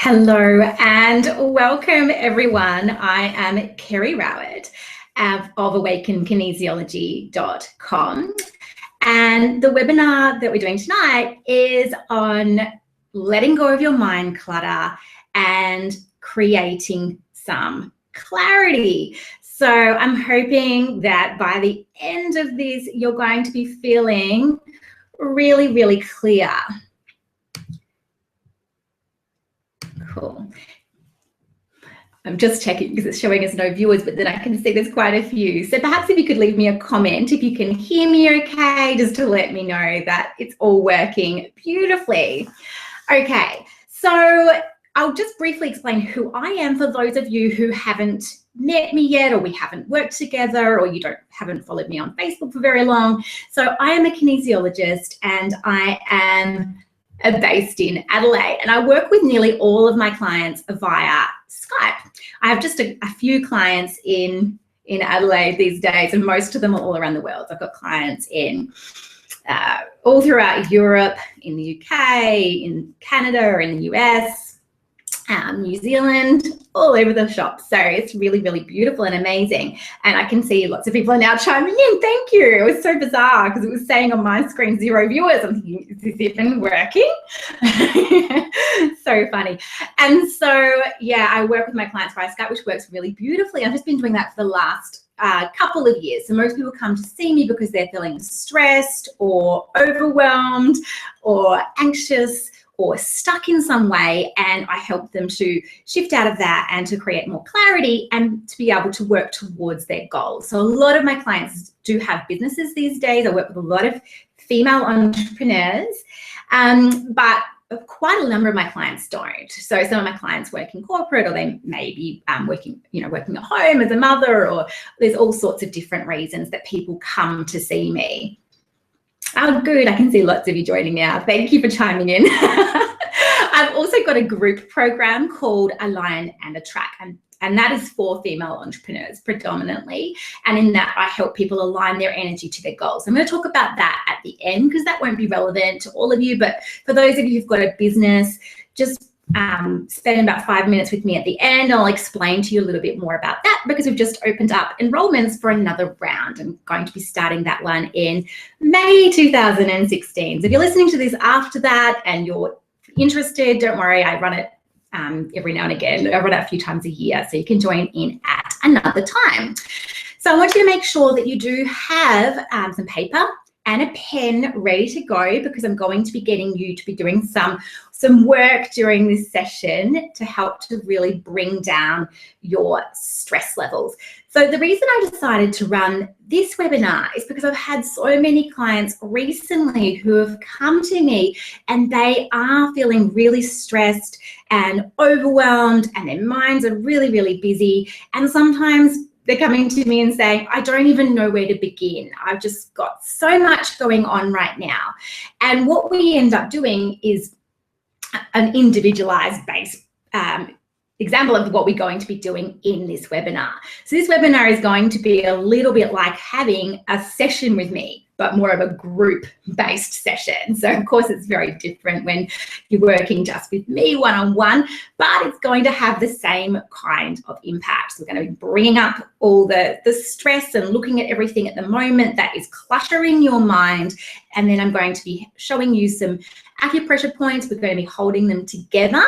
Hello and welcome everyone. I am Kerry Rowett of awakenkinesiology.com, and the webinar that we're doing tonight is on letting go of your mind clutter and creating some clarity. So I'm hoping that by the end of this, you're going to be feeling really, really clear. Cool. I'm just checking because it's showing us no viewers, but then I can see there's quite a few. So perhaps if you could leave me a comment, if you can hear me okay, just to let me know that it's all working beautifully. Okay, so I'll just briefly explain who I am for those of you who haven't met me yet, or we haven't worked together, or you haven't followed me on Facebook for very long. So I am a kinesiologist and I am based in Adelaide, and I work with nearly all of my clients via Skype. I have just a few clients in Adelaide these days, and most of them are all around the world. I've got clients in all throughout Europe, in the UK, in Canada, or in the US, New Zealand, all over the shop. So it's really, really beautiful and amazing. And I can see lots of people are now chiming in. Thank you. It was so bizarre because it was saying on my screen 0 viewers. I'm thinking, is this even working? So funny. And so, yeah, I work with my clients via Skype, which works really beautifully. I've just been doing that for the last couple of years. So most people come to see me because they're feeling stressed or overwhelmed or anxious or stuck in some way, and I help them to shift out of that and to create more clarity and to be able to work towards their goals. So a lot of my clients do have businesses these days. I work with a lot of female entrepreneurs, but quite a number of my clients don't. So some of my clients work in corporate, or they may be working at home as a mother, or there's all sorts of different reasons that people come to see me. Oh, good. I can see lots of you joining now. Thank you for chiming in. I've also got a group program called Align and Attract, and that is for female entrepreneurs predominantly. And in that, I help people align their energy to their goals. I'm going to talk about that at the end because that won't be relevant to all of you. But for those of you who've got a business, just spend about 5 minutes with me at the end. I'll explain to you a little bit more about that because we've just opened up enrollments for another round. I'm going to be starting that one in May 2016. So if you're listening to this after that and you're interested, don't worry, I run it every now and again. I run it a few times a year, so you can join in at another time. So I want you to make sure that you do have some paper and a pen ready to go, because I'm going to be getting you to be doing some work during this session to help to really bring down your stress levels. So the reason I decided to run this webinar is because I've had so many clients recently who have come to me and they are feeling really stressed and overwhelmed, and their minds are really, really busy. And sometimes they're coming to me and saying, I don't even know where to begin. I've just got so much going on right now. And what we end up doing is an individualized based example of what we're going to be doing in this webinar. So this webinar is going to be a little bit like having a session with me, but more of a group-based session. So of course it's very different when you're working just with me one-on-one, but it's going to have the same kind of impact. So we're going to be bringing up all the stress and looking at everything at the moment that is cluttering your mind. And then I'm going to be showing you some acupressure points. We're going to be holding them together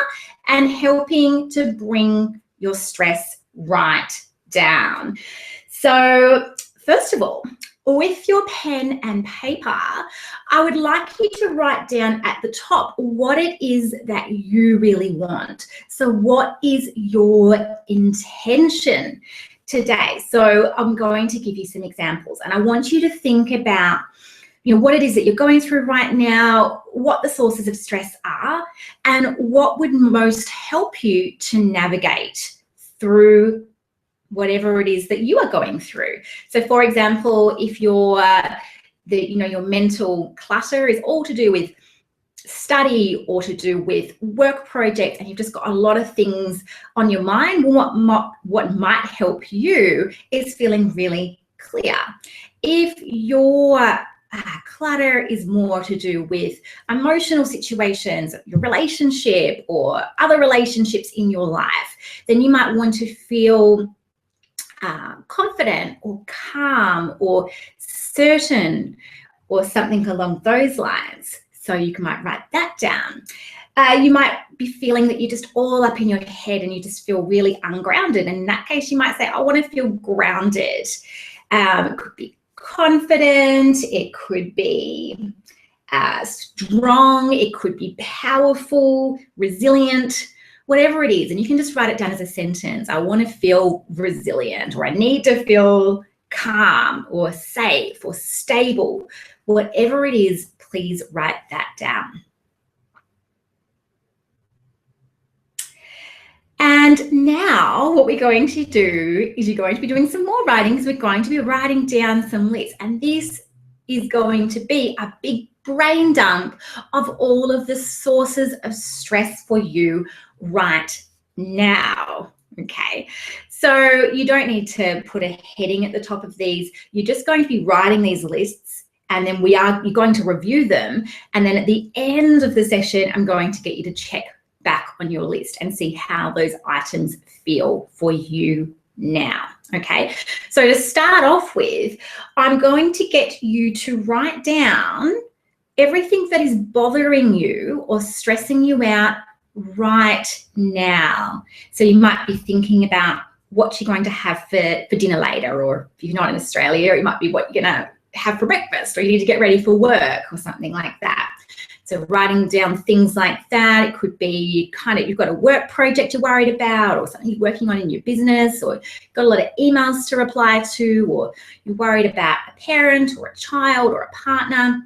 and helping to bring your stress right down. So first of all, with your pen and paper, I would like you to write down at the top what it is that you really want. So what is your intention today? So I'm going to give you some examples, and I want you to think about what it is that you're going through right now, what the sources of stress are, and what would most help you to navigate through whatever it is that you are going through. So for example, if your mental clutter is all to do with study or to do with work projects, and you've just got a lot of things on your mind, what might help you is feeling really clear. If your clutter is more to do with emotional situations, your relationship or other relationships in your life, then you might want to feel confident or calm or certain or something along those lines. So you might write that down. You might be feeling that you're just all up in your head and you just feel really ungrounded. And in that case, you might say, I want to feel grounded. It could be confident, it could be strong, it could be powerful, resilient, whatever it is. And you can just write it down as a sentence. I want to feel resilient, or I need to feel calm or safe or stable. Whatever it is, please write that down. And now what we're going to do is you're going to be doing some more writing, because we're going to be writing down some lists. And this is going to be a big brain dump of all of the sources of stress for you right now. Okay, so you don't need to put a heading at the top of these. You're just going to be writing these lists, and then you're going to review them. And then at the end of the session, I'm going to get you to check back on your list and see how those items feel for you now. Okay, so to start off with, I'm going to get you to write down everything that is bothering you or stressing you out right now. So you might be thinking about what you're going to have for dinner later, or if you're not in Australia, it might be what you're going to have for breakfast, or you need to get ready for work or something like that. So writing down things like that. It could be you've got a work project you're worried about, or something you're working on in your business, or you've got a lot of emails to reply to, or you're worried about a parent or a child or a partner.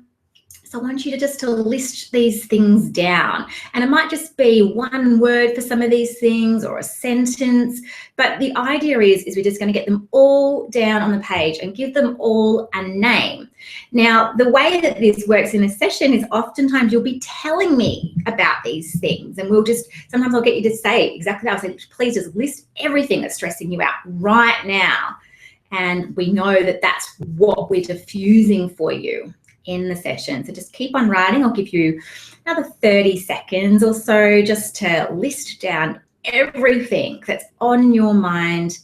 So I want you to just list these things down. And it might just be one word for some of these things, or a sentence. But the idea is we're just going to get them all down on the page and give them all a name. Now, the way that this works in a session is oftentimes you'll be telling me about these things, and sometimes I'll get you to say exactly that. I'll say, please just list everything that's stressing you out right now. And we know that that's what we're diffusing for you in the session. So just keep on writing. I'll give you another 30 seconds or so just to list down everything that's on your mind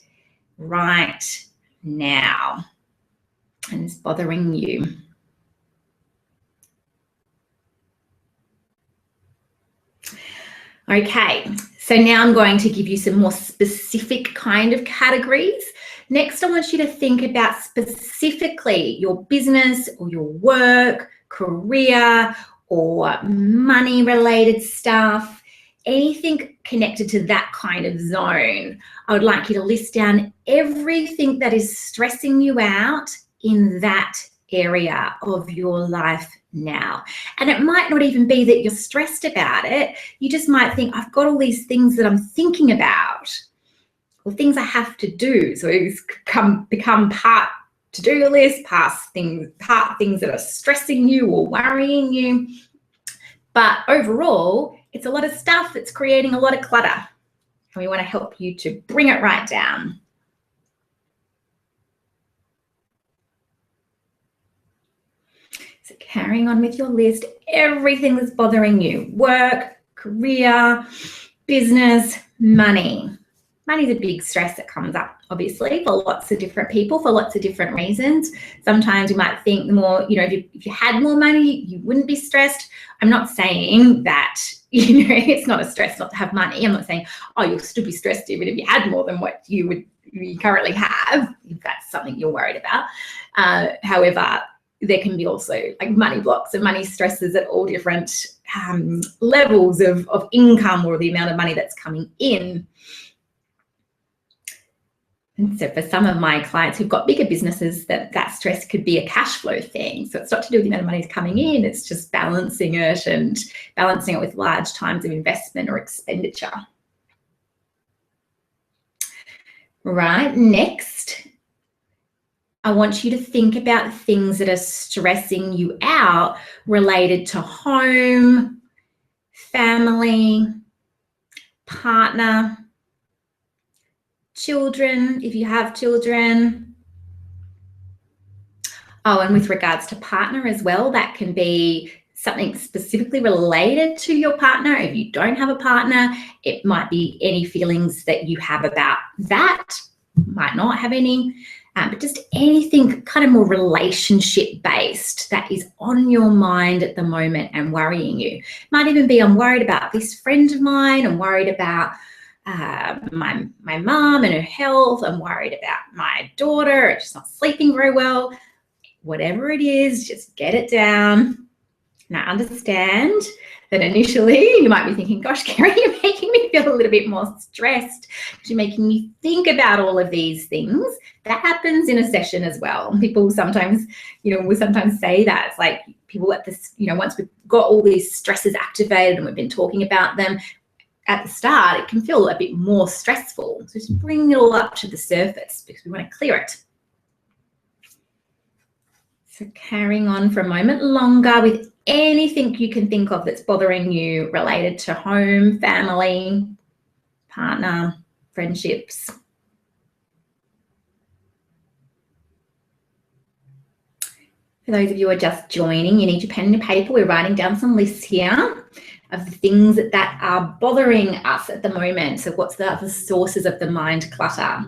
right now and is bothering you. Okay, so now I'm going to give you some more specific kind of categories. Next, I want you to think about specifically your business or your work, career, or money-related stuff, anything connected to that kind of zone. I would like you to list down everything that is stressing you out in that area of your life now. And it might not even be that you're stressed about it. You just might think, I've got all these things that I'm thinking about, or things I have to do. So it's become part to-do list, part things that are stressing you or worrying you. But overall, it's a lot of stuff that's creating a lot of clutter. And we want to help you to bring it right down. So carrying on with your list, everything that's bothering you: work, career, business, money. Money's a big stress that comes up, obviously, for lots of different people, for lots of different reasons. Sometimes you might think the more, if you had more money, you wouldn't be stressed. I'm not saying that, it's not a stress not to have money. I'm not saying, oh, you'll still be stressed even if you had more than what you currently have, if that's something you're worried about. However, there can be also like money blocks and money stresses at all different levels of income, or the amount of money that's coming in. And so for some of my clients who've got bigger businesses, that stress could be a cash flow thing. So it's not to do with the amount of money that's coming in, it's just balancing it with large times of investment or expenditure. Right, next, I want you to think about things that are stressing you out related to home, family, partner, children, if you have children. Oh, and with regards to partner as well, that can be something specifically related to your partner. If you don't have a partner, it might be any feelings that you have about that, might not have any, but just anything kind of more relationship based that is on your mind at the moment and worrying you. Might even be, I'm worried about this friend of mine, I'm worried about my mum and her health, I'm worried about my daughter, she's not sleeping very well. Whatever it is, just get it down. Now, understand that initially you might be thinking, gosh, Kerry, you're making me feel a little bit more stressed because you're making me think about all of these things. That happens in a session as well. People sometimes, we sometimes say that. It's like people at this, once we've got all these stresses activated and we've been talking about them at the start, it can feel a bit more stressful. So just bring it all up to the surface because we want to clear it. So carrying on for a moment longer with anything you can think of that's bothering you related to home, family, partner, friendships. For those of you who are just joining, you need your pen and your paper. We're writing down some lists here of the things that are bothering us at the moment. So what's the other sources of the mind clutter?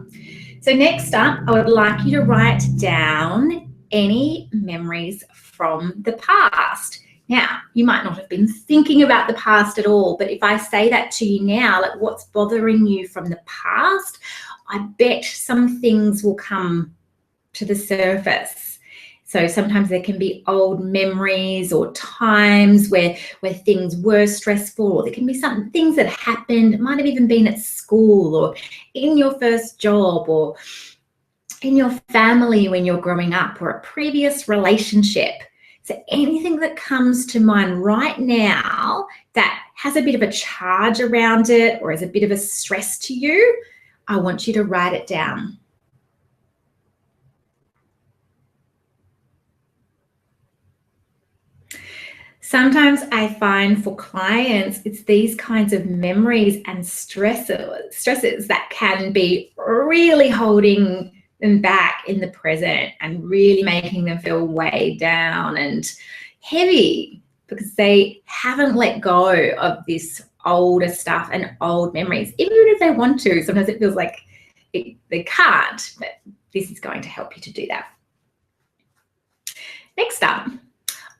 So next up, I would like you to write down any memories from the past. Now, you might not have been thinking about the past at all, but if I say that to you now, like what's bothering you from the past, I bet some things will come to the surface. So sometimes there can be old memories or times where things were stressful, or there can be some things that happened. It might have even been at school or in your first job or in your family when you're growing up, or a previous relationship. So anything that comes to mind right now that has a bit of a charge around it or is a bit of a stress to you, I want you to write it down. Sometimes I find for clients, it's these kinds of memories and stresses that can be really holding them back in the present and really making them feel weighed down and heavy because they haven't let go of this older stuff and old memories. Even if they want to, sometimes it feels like they can't, but this is going to help you to do that. Next up,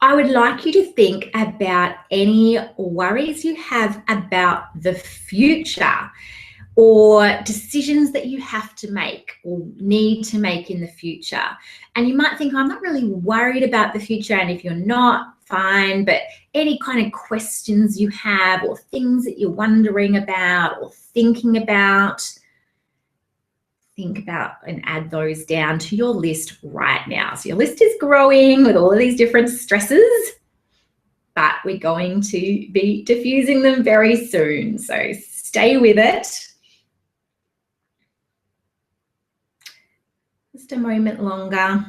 I would like you to think about any worries you have about the future or decisions that you have to make or need to make in the future. And you might think, I'm not really worried about the future. And if you're not, fine, but any kind of questions you have or things that you're wondering about or thinking about, think about and add those down to your list right now. So your list is growing with all of these different stresses, but we're going to be diffusing them very soon. So stay with it. Just a moment longer.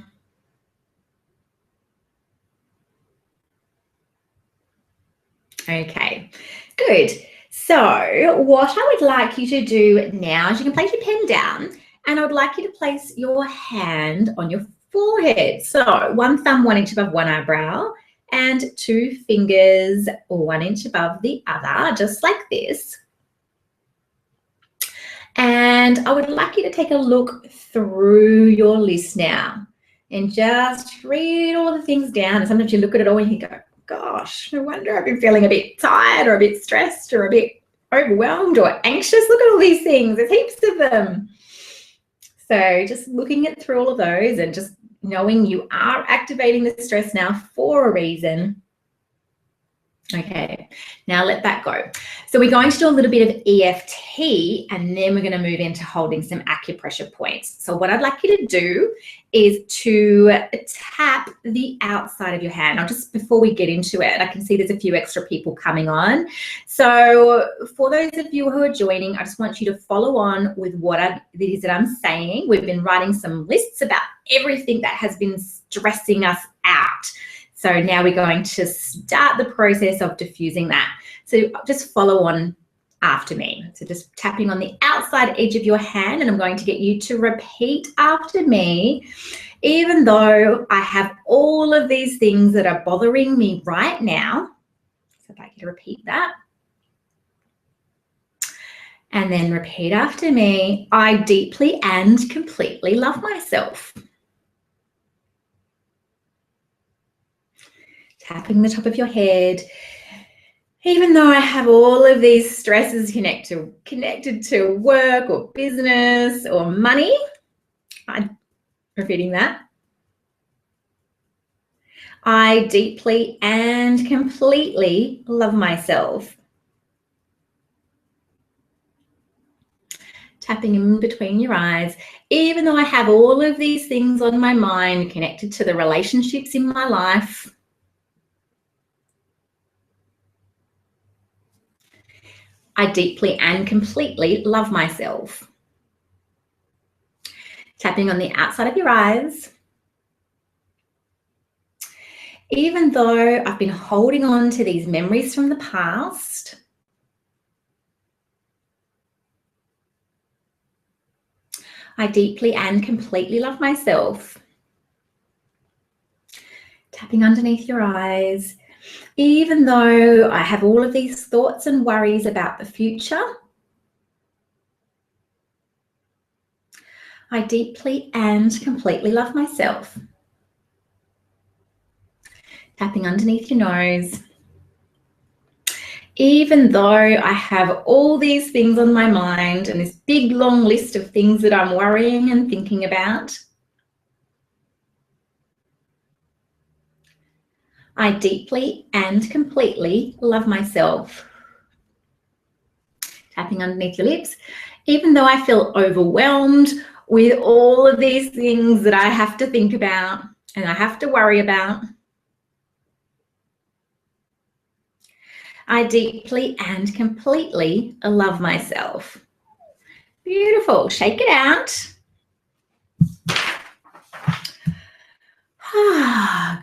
Okay, good. So what I would like you to do now is you can place your pen down and I would like you to place your hand on your forehead. So 1 thumb 1 inch above one eyebrow and 2 fingers 1 inch above the other, just like this. And I would like you to take a look through your list now and just read all the things down. And sometimes you look at it all and you go, gosh, no wonder I've been feeling a bit tired or a bit stressed or a bit overwhelmed or anxious. Look at all these things. There's heaps of them. So just looking at through all of those and just knowing you are activating the stress now for a reason. Okay, now let that go. So we're going to do a little bit of EFT and then we're going to move into holding some acupressure points. So what I'd like you to do is to tap the outside of your hand. Now, just before we get into it, I can see there's a few extra people coming on. So for those of you who are joining, I just want you to follow on with what it is that I'm saying. We've been writing some lists about everything that has been stressing us out. So now we're going to start the process of diffusing that. So just follow on after me. So just tapping on the outside edge of your hand, and I'm going to get you to repeat after me. Even though I have all of these things that are bothering me right now, so I'd like you to repeat that. And then repeat after me. I deeply and completely love myself. Tapping the top of your head. Even though I have all of these stresses connected to work or business or money, I'm repeating that. I deeply and completely love myself. Tapping in between your eyes. Even though I have all of these things on my mind connected to the relationships in my life, I deeply and completely love myself. Tapping on the outside of your eyes. Even though I've been holding on to these memories from the past, I deeply and completely love myself. Tapping underneath your eyes. Even though I have all of these thoughts and worries about the future, I deeply and completely love myself. Tapping underneath your nose. Even though I have all these things on my mind and this big long list of things that I'm worrying and thinking about, I deeply and completely love myself. Tapping underneath your lips. Even though I feel overwhelmed with all of these things that I have to think about and I have to worry about, I deeply and completely love myself. Beautiful. Shake it out.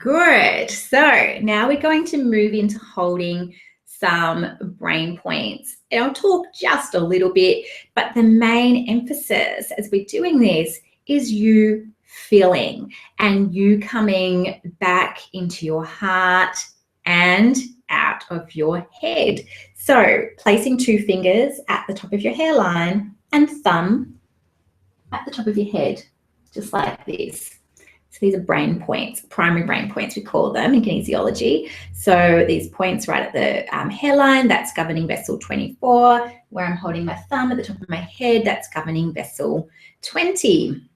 Good. So now we're going to move into holding some brain points. And I'll talk just a little bit, but the main emphasis as we're doing this is you feeling and you coming back into your heart and out of your head. So placing 2 fingers at the top of your hairline and thumb at the top of your head, just like this. So these are brain points, primary brain points we call them in kinesiology. So these points right at the hairline, that's governing vessel 24. Where I'm holding my thumb at the top of my head, that's governing vessel 20.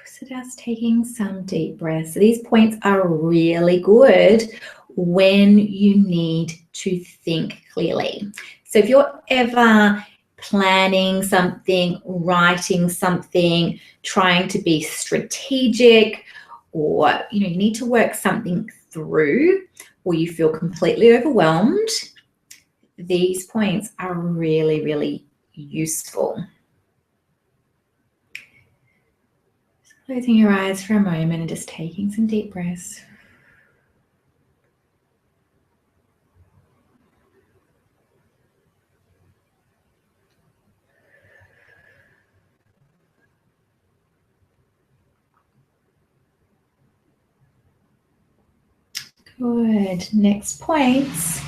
So just taking some deep breaths. So these points are really good when you need to think clearly. So if you're ever planning something, writing something, trying to be strategic, or you need to work something through, or you feel completely overwhelmed, these points are really, really useful. Closing your eyes for a moment and just taking some deep breaths. Good. Next points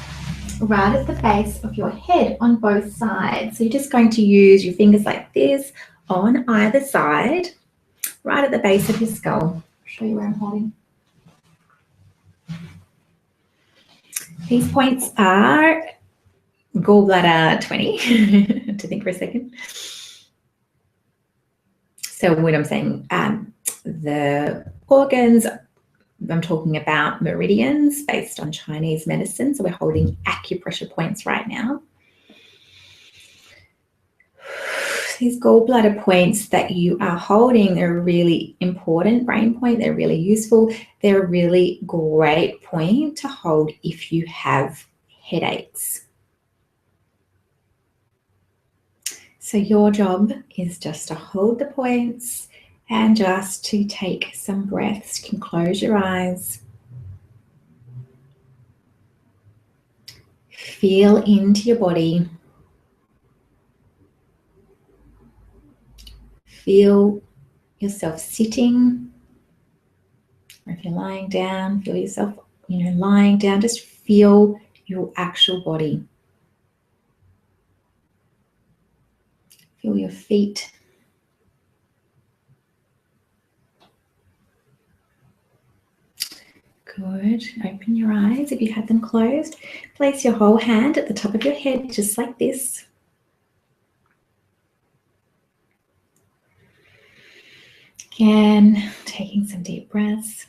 right at the base of your head on both sides. So you're just going to use your fingers like this on either side, right at the base of your skull. I'll show you where I'm holding. These points are gallbladder 20, to think for a second. So when I'm saying the organs, I'm talking about meridians based on Chinese medicine. So we're holding acupressure points right now. These gallbladder points that you are holding, they're a really important brain point. They're really useful. They're a really great point to hold if you have headaches. So your job is just to hold the points and just to take some breaths. You can close your eyes. feel into your body. Feel yourself sitting, or if you're lying down, feel yourself, lying down. Just feel your actual body. Feel your feet. Good. Open your eyes if you had them closed. Place your whole hand at the top of your head, just like this. Again, taking some deep breaths.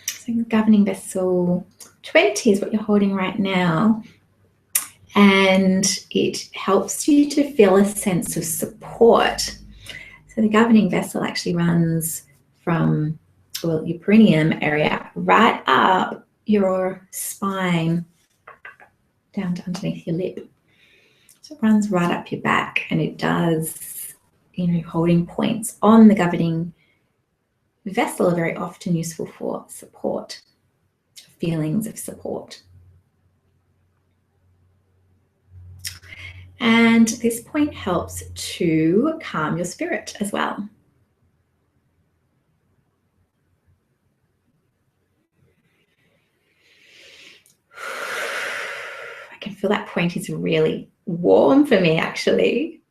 So governing vessel 20 is what you're holding right now. And it helps you to feel a sense of support. So the governing vessel actually runs from, well, your perineum area right up your spine down to underneath your lip. So it runs right up your back, and it does, holding points on the governing vessel are very often useful for support, feelings of support. And this point helps to calm your spirit as well. I can feel that point is really warm for me, actually.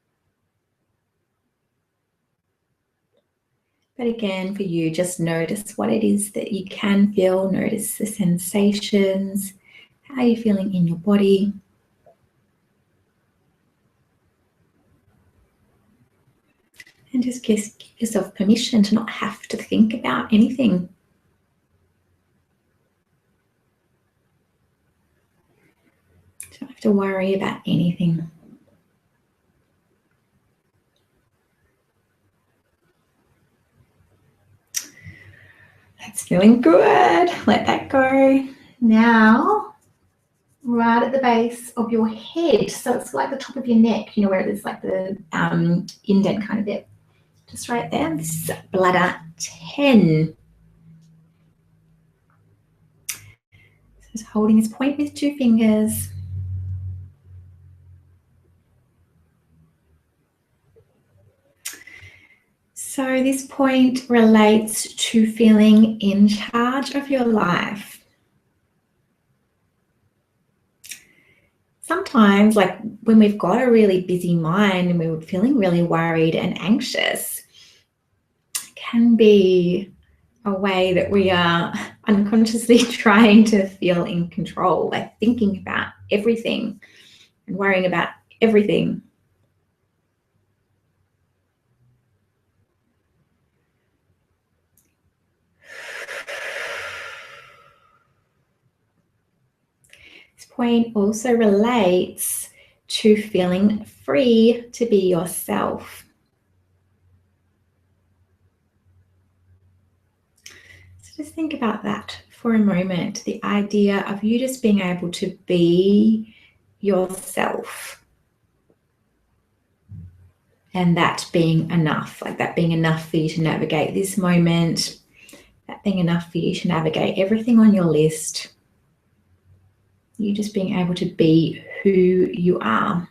But again, for you, just notice what it is that you can feel. Notice the sensations. How are you feeling in your body? And just give yourself permission to not have to think about anything. Don't have to worry about anything. That's feeling good. Let that go. Now, right at the base of your head. So it's like the top of your neck, where there's like the indent kind of bit. Just right there. This is bladder 10. So just holding this point with 2 fingers. So this point relates to feeling in charge of your life. Sometimes, like when we've got a really busy mind and we're feeling really worried and anxious, it can be a way that we are unconsciously trying to feel in control, like thinking about everything and worrying about everything. This point also relates to feeling free to be yourself. So just think about that for a moment, the idea of you just being able to be yourself. And that being enough, like that being enough for you to navigate this moment, that being enough for you to navigate everything on your list. You just being able to be who you are.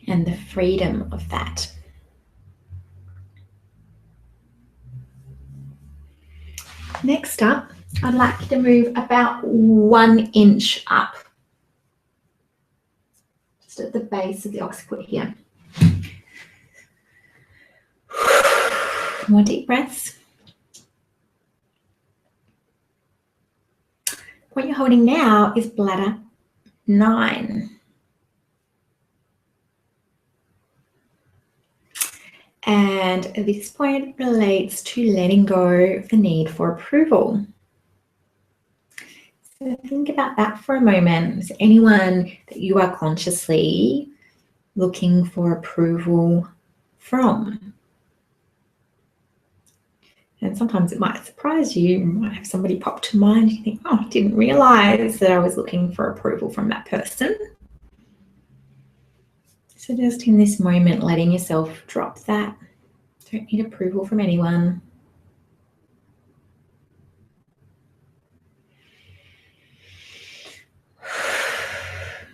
And the freedom of that. Next up, I'd like you to move about 1 inch up. Just at the base of the occiput here. More deep breaths. What you're holding now is bladder 9. And this point relates to letting go of the need for approval. So think about that for a moment. Is there anyone that you are consciously looking for approval from? And sometimes it might surprise you. You might have somebody pop to mind. You think, oh, I didn't realize that I was looking for approval from that person. So just in this moment, letting yourself drop that. Don't need approval from anyone.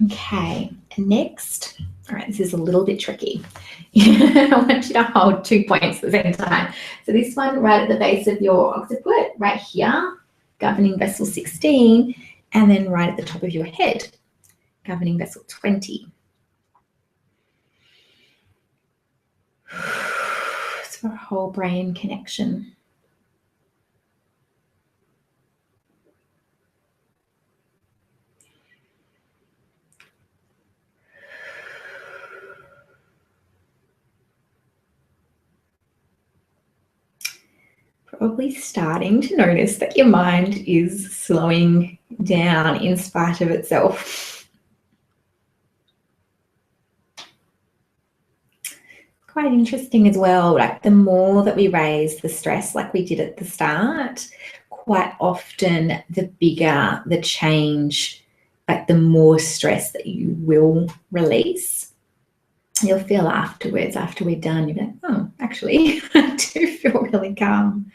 Okay, and next, all right, this is a little bit tricky. I want you to hold 2 points at the same time. So this one right at the base of your occiput, right here, governing vessel 16, and then right at the top of your head, governing vessel 20. It's for a whole brain connection. Probably starting to notice that your mind is slowing down in spite of itself. Quite interesting as well, like the more that we raise the stress like we did at the start, quite often the bigger the change, like the more stress that you will release. You'll feel afterwards, after we're done, you're like, oh, actually, I do feel really calm.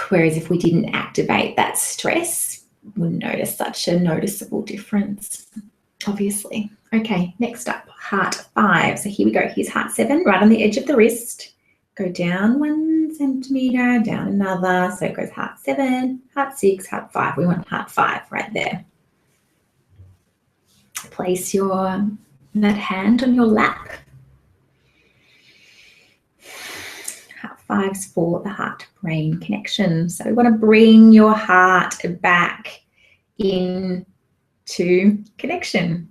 Whereas if we didn't activate that stress, we'll notice such a noticeable difference, obviously. Okay, next up, heart 5. So here we go. Here's heart 7, right on the edge of the wrist. Go down 1 centimeter, down another. So it goes heart 7, heart 6, heart 5. We want heart 5 right there. Place that hand on your lap. Heart 5's for the heart-brain connection. So we want to bring your heart back into connection.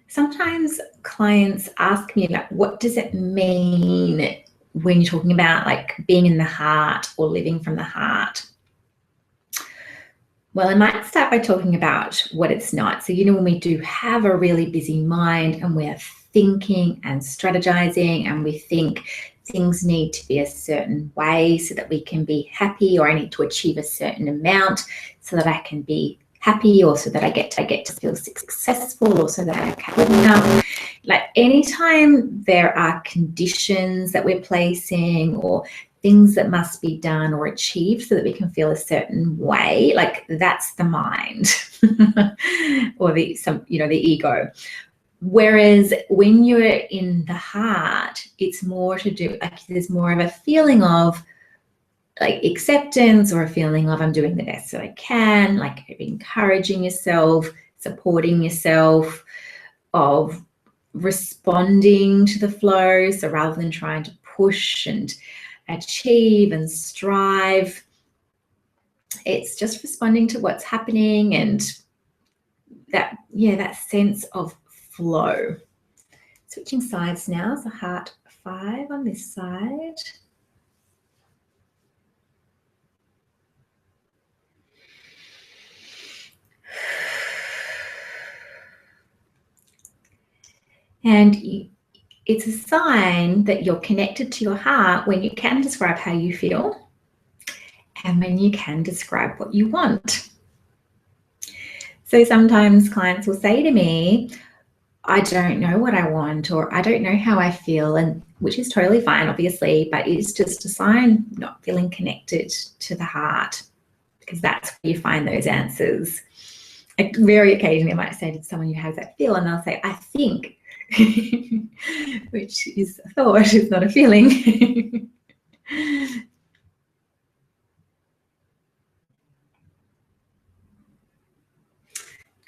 Sometimes clients ask me, like, what does it mean when you're talking about like being in the heart or living from the heart? Well, I might start by talking about what it's not. So, when we do have a really busy mind and we're thinking and strategizing and we think things need to be a certain way so that we can be happy, or I need to achieve a certain amount so that I can be happy, or so that I get to feel successful, or so that I can good enough. Like anytime there are conditions that we're placing or things that must be done or achieved so that we can feel a certain way, like that's the mind or the ego. Whereas when you're in the heart, it's more to do, like there's more of a feeling of like acceptance, or a feeling of I'm doing the best that I can, like encouraging yourself, supporting yourself, of responding to the flow. So rather than trying to push and achieve and strive, it's just responding to what's happening, and that sense of flow. Switching sides now. So heart 5 on this side. And it's a sign that you're connected to your heart when you can describe how you feel and when you can describe what you want. So sometimes clients will say to me, I don't know what I want, or I don't know how I feel, and which is totally fine, obviously, but it's just a sign not feeling connected to the heart, because that's where you find those answers. Like very occasionally I might say to someone, you have that feel, and they'll say, I think, which is a thought, it's not a feeling.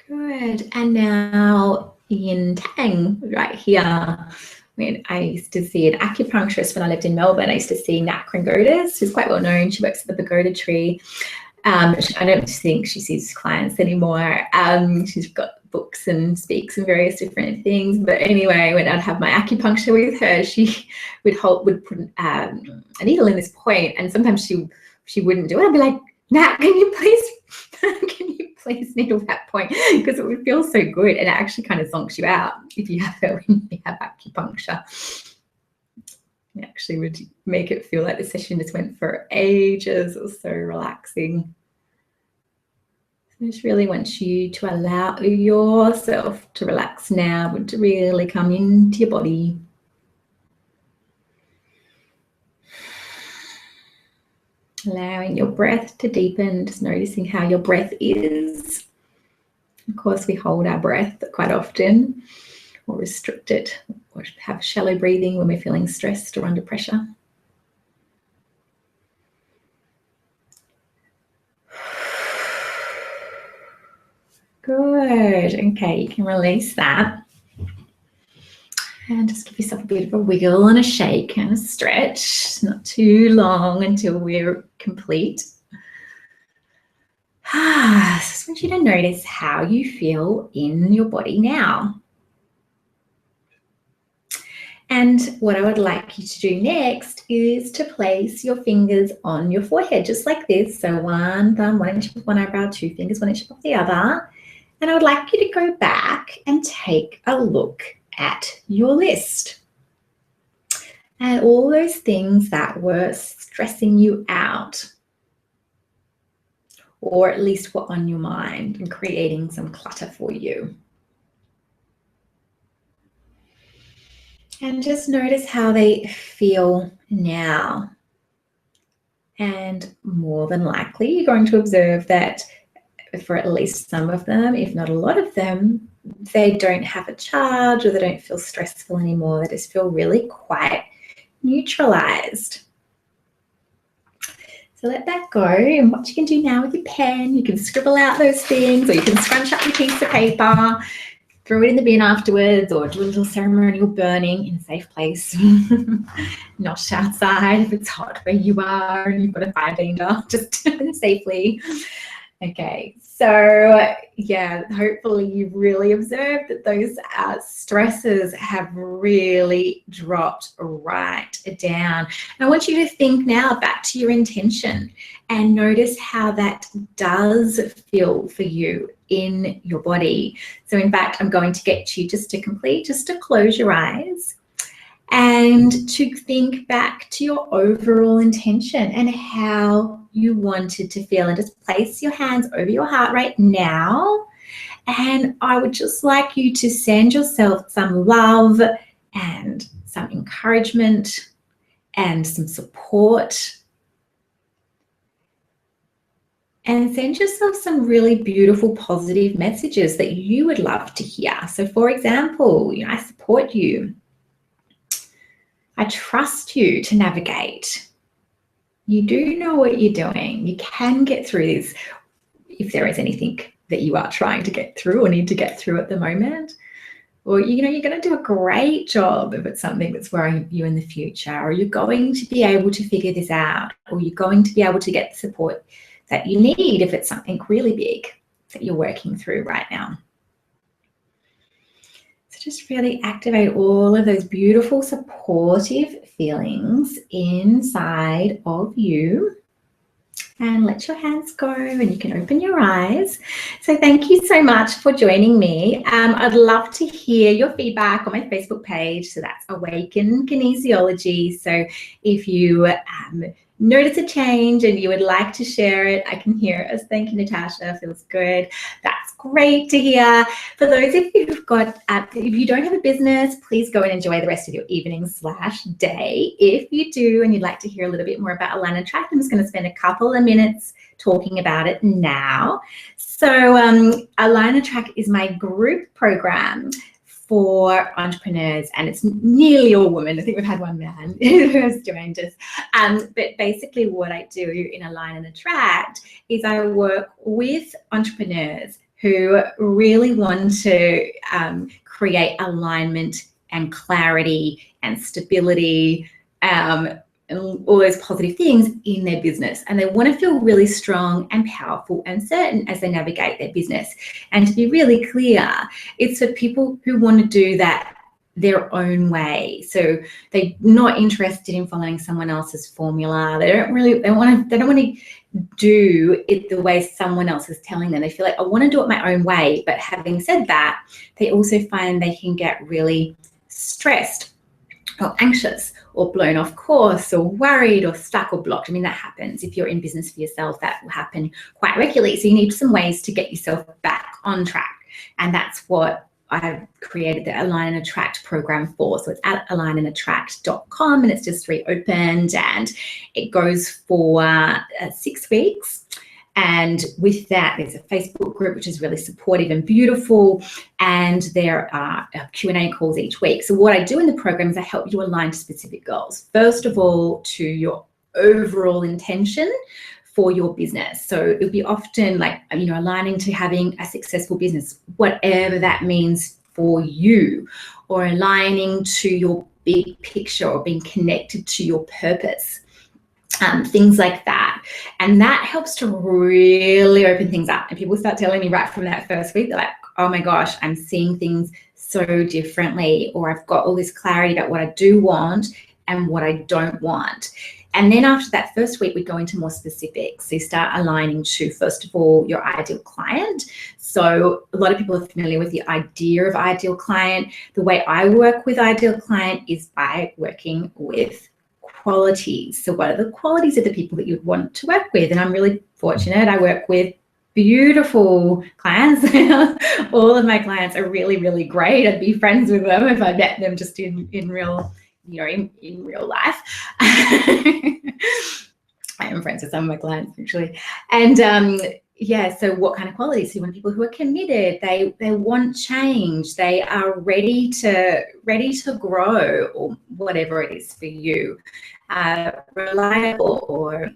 Good. And now yin tang right here. When I used to see an acupuncturist when I lived in Melbourne, I used to see Nat Kringodas, who's quite well known. She works at the pagoda tree. I don't think she sees clients anymore. She's got books and speaks in various different things. But anyway, when I'd have my acupuncture with her, she would put a needle in this point, and sometimes she wouldn't do it. I'd be like, Nat, can you please needle that point? Because it would feel so good, and it actually kind of zonks you out if you have it when you have acupuncture. It actually would make it feel like the session just went for ages. It was so relaxing. I just really want you to allow yourself to relax now, but to really come into your body. Allowing your breath to deepen, just noticing how your breath is. Of course, we hold our breath quite often, or restrict it, or have shallow breathing when we're feeling stressed or under pressure. Good. Okay, you can release that. And just give yourself a bit of a wiggle and a shake and a stretch. Not too long until we're complete. So I just want you to notice how you feel in your body now. And what I would like you to do next is to place your fingers on your forehead, just like this. So one thumb, 1 inch above one eyebrow, 2 fingers, 1 inch above the other. And I would like you to go back and take a look at your list. And all those things that were stressing you out, or at least were on your mind and creating some clutter for you. And just notice how they feel now. And more than likely, you're going to observe that for at least some of them, if not a lot of them, they don't have a charge, or they don't feel stressful anymore. They just feel really quite neutralized. So let that go. And what you can do now with your pen, you can scribble out those things, or you can scrunch up your piece of paper, throw it in the bin afterwards, or do a little ceremonial burning in a safe place. Not outside if it's hot where you are and you've got a fire danger, just safely. Okay, so yeah, hopefully you've really observed that those stresses have really dropped right down. And I want you to think now back to your intention and notice how that does feel for you in your body. So in fact, I'm going to get you just to close your eyes and to think back to your overall intention and how you wanted to feel, and just place your hands over your heart right now. And I would just like you to send yourself some love and some encouragement and some support, and send yourself some really beautiful positive messages that you would love to hear. So for example, I support you. I trust you to navigate. You do know what you're doing. You can get through this if there is anything that you are trying to get through or need to get through at the moment. Or, you're going to do a great job if it's something that's worrying you in the future, or you're going to be able to figure this out, or you're going to be able to get the support that you need if it's something really big that you're working through right now. So just really activate all of those beautiful supportive feelings inside of you, and let your hands go, and you can open your eyes. So thank you so much for joining me. I'd love to hear your feedback on my Facebook page. So that's Awaken Kinesiology. So if you notice a change and you would like to share it, I can hear it. Thank you, Natasha. Feels good. That's great to hear. For those of you who've got, if you don't have a business, please go and enjoy the rest of your evening/day. If you do and you'd like to hear a little bit more about Align and Attract, I'm just going to spend a couple of minutes talking about it now. So Align and Attract is my group program for entrepreneurs, and it's nearly all women. I think we've had one man who has joined us. But basically what I do in Align and Attract is I work with entrepreneurs who really want to create alignment and clarity and stability and all those positive things in their business. And they want to feel really strong and powerful and certain as they navigate their business. And to be really clear, it's for people who want to do that their own way. So they're not interested in following someone else's formula. They don't want to do it the way someone else is telling them. They feel like, I want to do it my own way. But having said that, they also find they can get really stressed or anxious or blown off course or worried or stuck or blocked. I mean, that happens. If you're in business for yourself, that will happen quite regularly. So you need some ways to get yourself back on track. And that's what I've created the Align and Attract program for. So it's at alignandattract.com, and it's just reopened, and it goes for 6 weeks. And with that, there's a Facebook group, which is really supportive and beautiful. And there are Q&A calls each week. So what I do in the program is I help you to align to specific goals. First of all, to your overall intention for your business. So it'll be often like, aligning to having a successful business, whatever that means for you, or aligning to your big picture, or being connected to your purpose, things like that. And that helps to really open things up. And people start telling me right from that first week, they're like, oh my gosh, I'm seeing things so differently, or I've got all this clarity about what I do want and what I don't want. And then after that first week, we go into more specifics. So you start aligning to, first of all, your ideal client. So a lot of people are familiar with the idea of ideal client. The way I work with ideal client is by working with qualities. So what are the qualities of the people that you'd want to work with? And I'm really fortunate. I work with beautiful clients. All of my clients are really, really great. I'd be friends with them if I met them just in real, in real life. I am friends with some of my clients actually. And so what kind of qualities? So you want people who are committed, they want change, they are ready to grow, or whatever it is for you, reliable, or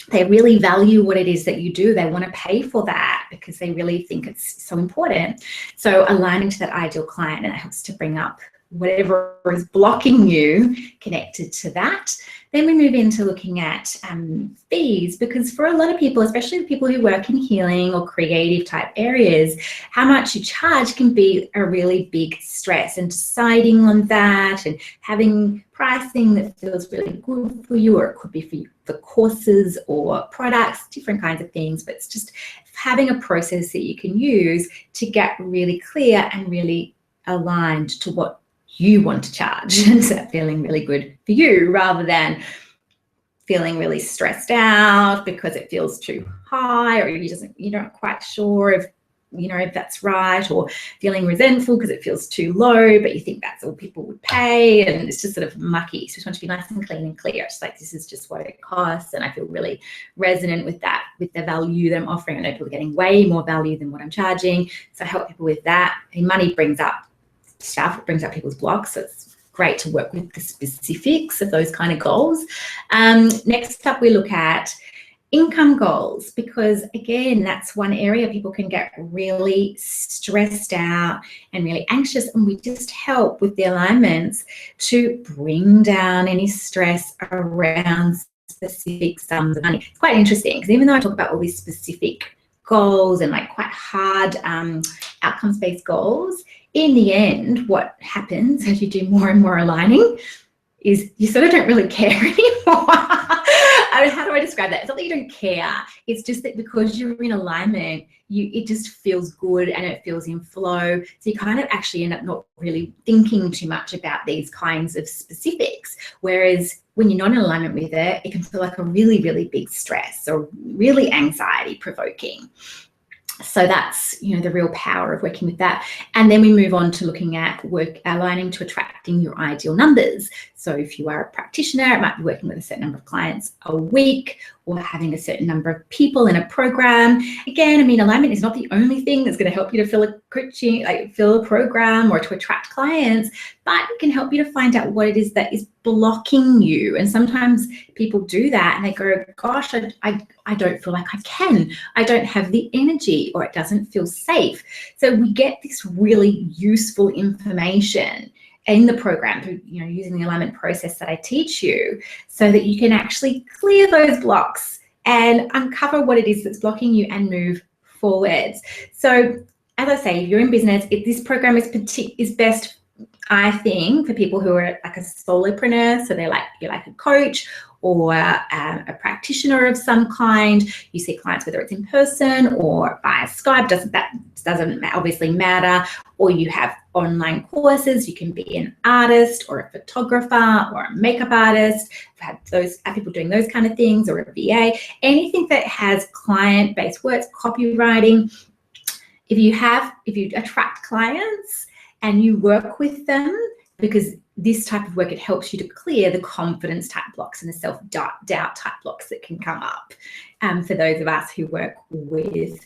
they really value what it is that you do. They want to pay for that because they really think it's so important. So aligning to that ideal client, and it helps to bring up whatever is blocking you connected to that. Then we move into looking at fees, because for a lot of people, especially people who work in healing or creative type areas, how much you charge can be a really big stress, and deciding on that and having pricing that feels really good for you, or it could be for you for courses or products, different kinds of things, but it's just having a process that you can use to get really clear and really aligned to what you want to charge, and so feeling really good for you, rather than feeling really stressed out because it feels too high, or you're not quite sure if that's right, or feeling resentful because it feels too low, but you think that's all people would pay, and it's just sort of mucky. So we want to be nice and clean and clear. It's like, this is just what it costs, and I feel really resonant with that, with the value that I'm offering. I know people are getting way more value than what I'm charging, so I help people with that. And money brings up stuff, it brings up people's blocks, so it's great to work with the specifics of those kind of goals. Next up, we look at income goals, because again, that's one area people can get really stressed out and really anxious, and we just help with the alignments to bring down any stress around specific sums of money. It's quite interesting, because even though I talk about all these specific goals and like quite hard outcomes-based goals, in the end, what happens as you do more and more aligning is you sort of don't really care anymore. How do I describe that? It's not that you don't care. It's just that because you're in alignment, it just feels good and it feels in flow. So you kind of actually end up not really thinking too much about these kinds of specifics. Whereas when you're not in alignment with it, it can feel like a really, really big stress or really anxiety provoking. So that's, the real power of working with that. And then we move on to looking at aligning to attracting your ideal numbers. So if you are a practitioner, it might be working with a certain number of clients a week, or having a certain number of people in a program. Again, alignment is not the only thing that's going to help you to fill a program or to attract clients, but it can help you to find out what it is that is blocking you. And sometimes people do that and they go, gosh, I don't feel like I can. I don't have the energy, or it doesn't feel safe. So we get this really useful information in the program through, you know, using the alignment process that I teach you, so that you can actually clear those blocks and uncover what it is that's blocking you and move forwards. So as I say, if you're in business, this program is best, I think, for people who are like a solopreneur. So you're like a coach or a practitioner of some kind. You see clients whether it's in person or via Skype, doesn't obviously matter. Or you have online courses. You can be an artist or a photographer or a makeup artist. I've had people doing those kind of things, or a VA. Anything that has client-based works, copywriting. If you attract clients and you work with them, because this type of work, it helps you to clear the confidence type blocks and the self-doubt type blocks that can come up for those of us who work with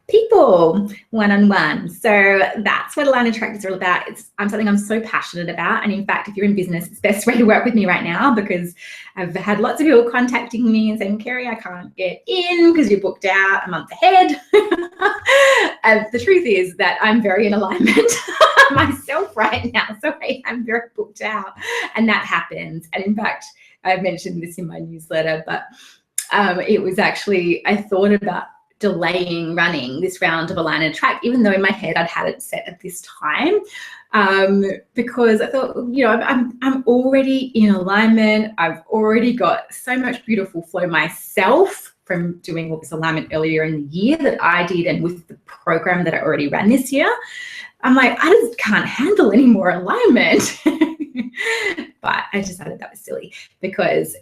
people one-on-one. So that's what Align Attract is all about. It's something I'm so passionate about. And in fact, if you're in business, it's the best way to work with me right now, because I've had lots of people contacting me and saying, Kerry, I can't get in because you're booked out a month ahead. And the truth is that I'm very in alignment myself right now. So I'm very booked out, and that happens. And in fact, I've mentioned this in my newsletter, but it was actually, I thought about delaying running this round of Align and Attract, even though in my head I'd had it set at this time, because I thought, you know, I'm already in alignment. I've already got so much beautiful flow myself from doing all this alignment earlier in the year that I did, and with the program that I already ran this year. I'm like, I just can't handle any more alignment. But I decided that was silly, because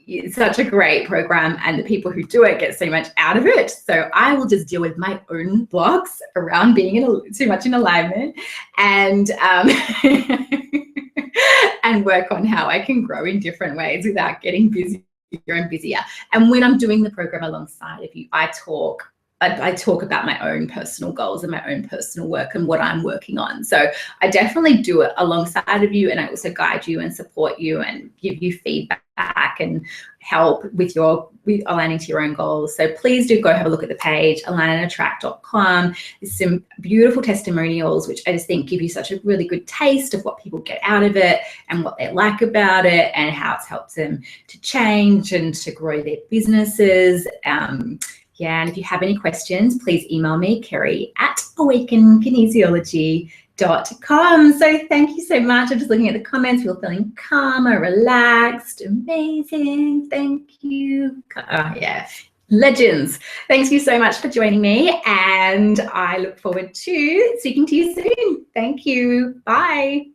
it's such a great program and the people who do it get so much out of it. So I will just deal with my own blocks around being too much in alignment, and and work on how I can grow in different ways without getting busier and busier. And when I'm doing the program alongside of you, I talk about my own personal goals and my own personal work and what I'm working on. So I definitely do it alongside of you, and I also guide you and support you and give you feedback and help with aligning to your own goals. So please do go have a look at the page, alignandattract.com. There's some beautiful testimonials, which I just think give you such a really good taste of what people get out of it and what they like about it and how it's helped them to change and to grow their businesses. Yeah, and if you have any questions, please email me, kerry@awakenkinesiology.com. So thank you so much. I'm just looking at the comments. We're feeling calmer, relaxed, amazing. Thank you. Yeah, legends. Thank you so much for joining me, and I look forward to speaking to you soon. Thank you. Bye.